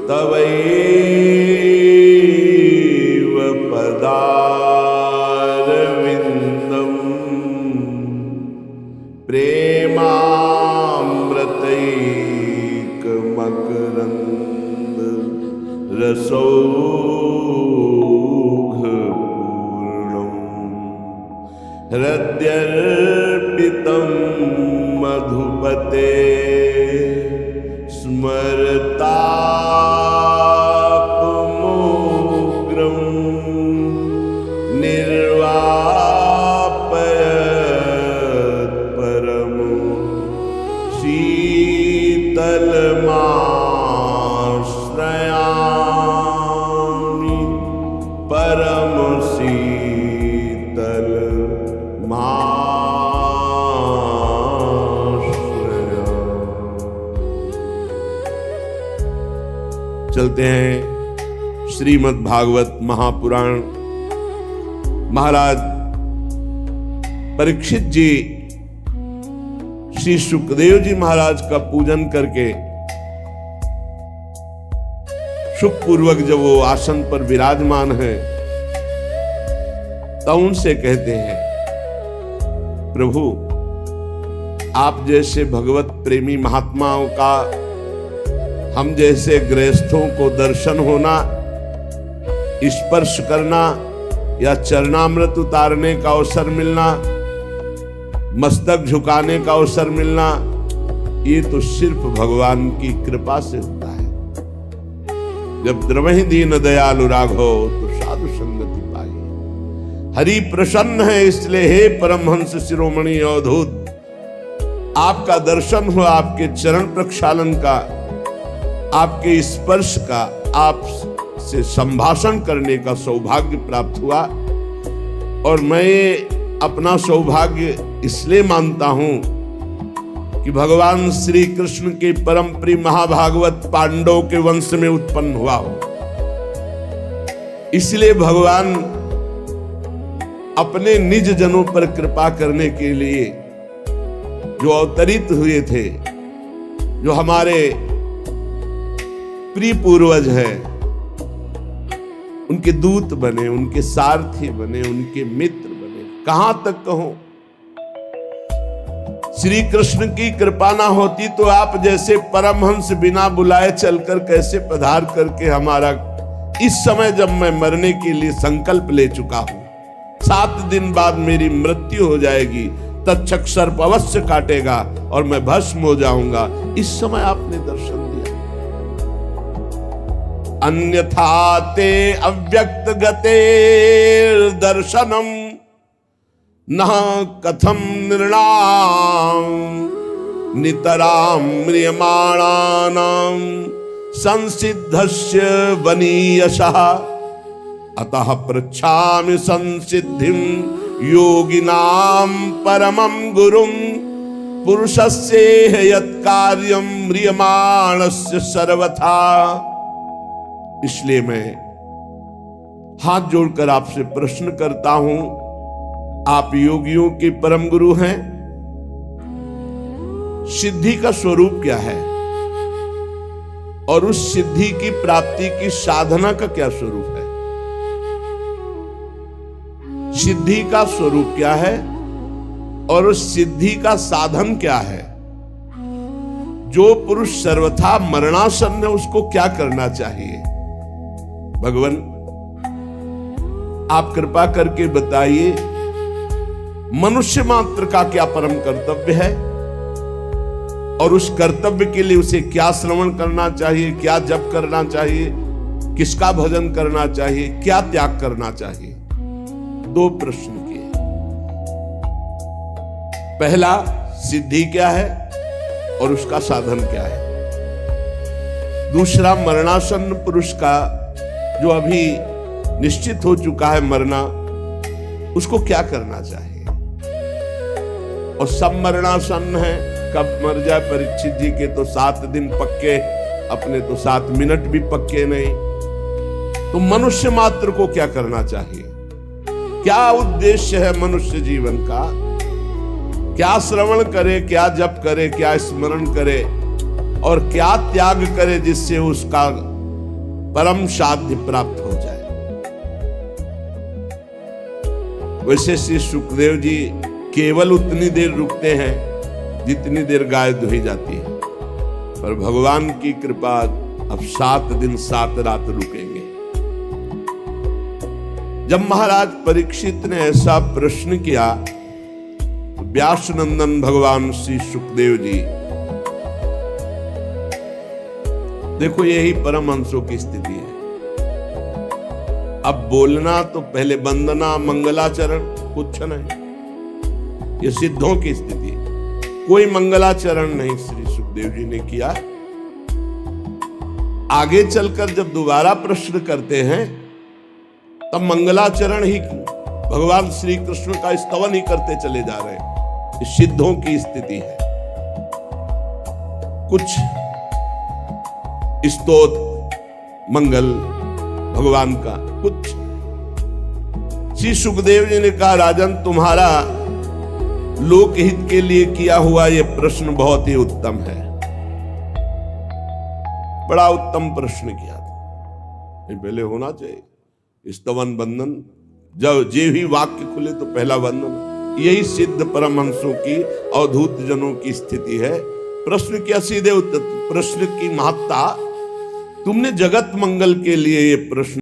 तवैव पदारविन्दम् प्रेमामृतैकमकरन्द रसौघपूर्णम् हृद्यर्पितं मधुपते स्मरतापमोग्रं निर्वापयत् परम शीतलमाश्रयामि परम चलते हैं श्रीमद् भागवत महापुराण। महाराज परीक्षित जी श्री सुखदेव जी महाराज का पूजन करके सुखपूर्वक जब वो आसन पर विराजमान है तो उनसे कहते हैं, प्रभु आप जैसे भगवत प्रेमी महात्माओं का हम जैसे गृहस्थों को दर्शन होना, स्पर्श करना या चरणामृत उतारने का अवसर मिलना, मस्तक झुकाने का अवसर मिलना, ये तो सिर्फ भगवान की कृपा से होता है। जब द्रवहि दीन दयालु राघव तो साधु संगति पाई। हरि प्रसन्न है इसलिए हे परमहंस शिरोमणि अवधूत, आपका दर्शन हुआ, आपके चरण प्रक्षालन का, आपके स्पर्श का, आप से संभाषण करने का सौभाग्य प्राप्त हुआ। और मैं अपना सौभाग्य इसलिए मानता हूं कि भगवान श्री कृष्ण के परम प्रिय महाभागवत पांडवों के वंश में उत्पन्न हुआ हो। इसलिए भगवान अपने निज जनों पर कृपा करने के लिए जो अवतरित हुए थे, जो हमारे प्रिय पूर्वज है, उनके दूत बने, उनके सारथी बने, उनके मित्र बने। कहां तक कहूं, श्री कृष्ण की कृपा ना होती तो आप जैसे परमहंस बिना बुलाए चलकर कैसे पधार करके हमारा, इस समय जब मैं मरने के लिए संकल्प ले चुका हूं, 7 दिन बाद मेरी मृत्यु हो जाएगी, तक्षक सर्प अवश्य काटेगा और मैं भस्म हो जाऊंगा, इस समय आपने दर्शन दिया। अन्यथा ते अव्यक्त गते दर्शनम न कथम नृणाम नितराम म्रियमाणानाम संसिद्धस्य वनीयशः अतः पृच्छामि संसिद्धिं योगिनां परमं गुरुं पुरुषस्य यत्कार्यं म्रियमाणस्य सर्वथा। इसलिए मैं हाथ जोड़कर आपसे प्रश्न करता हूं, आप योगियों के परम गुरु हैं, सिद्धि का स्वरूप क्या है और उस सिद्धि की प्राप्ति की साधना का क्या स्वरूप है? सिद्धि का स्वरूप क्या है और उस सिद्धि का साधन क्या है? जो पुरुष सर्वथा मरणासन्न है उसको क्या करना चाहिए? भगवान आप कृपा करके बताइए, मनुष्य मात्र का क्या परम कर्तव्य है और उस कर्तव्य के लिए उसे क्या श्रवण करना चाहिए, क्या जप करना चाहिए, किसका भजन करना चाहिए, क्या त्याग करना चाहिए? 2 प्रश्न किए। पहला, सिद्धि क्या है और उसका साधन क्या है? दूसरा, मरणासन्न पुरुष का जो अभी निश्चित हो चुका है मरना, उसको क्या करना चाहिए? और सब मरणासन्न है, कब मर जाए? परीक्षित जी के तो 7 दिन पक्के, अपने तो 7 मिनट भी पक्के नहीं। तो मनुष्य मात्र को क्या करना चाहिए? क्या उद्देश्य है मनुष्य जीवन का? क्या श्रवण करे, क्या जप करे, क्या स्मरण करे और क्या त्याग करे जिससे उसका परम साध्य प्राप्त हो जाए। वैसे श्री सुखदेव जी केवल उतनी देर रुकते हैं जितनी देर गाय दुही जाती है, पर भगवान की कृपा अब 7 दिन 7 रात रुकेंगे। जब महाराज परीक्षित ने ऐसा प्रश्न किया, व्यास नंदन भगवान श्री सुखदेव जी, देखो यही परमहंसों की स्थिति है। अब बोलना तो पहले वंदना मंगलाचरण कुछ नहीं, ये सिद्धों की स्थिति है। कोई मंगलाचरण नहीं श्री सुखदेव जी ने किया। आगे चलकर जब दोबारा प्रश्न करते हैं तब मंगलाचरण ही भगवान श्री कृष्ण का स्तवन ही करते चले जा रहे हैं। सिद्धों की स्थिति है। कुछ स्तोत्र मंगल भगवान का, कुछ। श्री सुखदेव जी ने कहा, राजन तुम्हारा लोकहित के लिए किया हुआ यह प्रश्न बहुत ही उत्तम है। बड़ा उत्तम प्रश्न किया था। ये पहले होना चाहिए स्तवन वंदन, जब जे भी वाक्य खुले तो पहला वंदन। यही सिद्ध परमहंसों की अवधूत जनों की स्थिति है। प्रश्न किया सीधे उत्तर, प्रश्न की महत्ता, तुमने जगत मंगल के लिए ये प्रश्न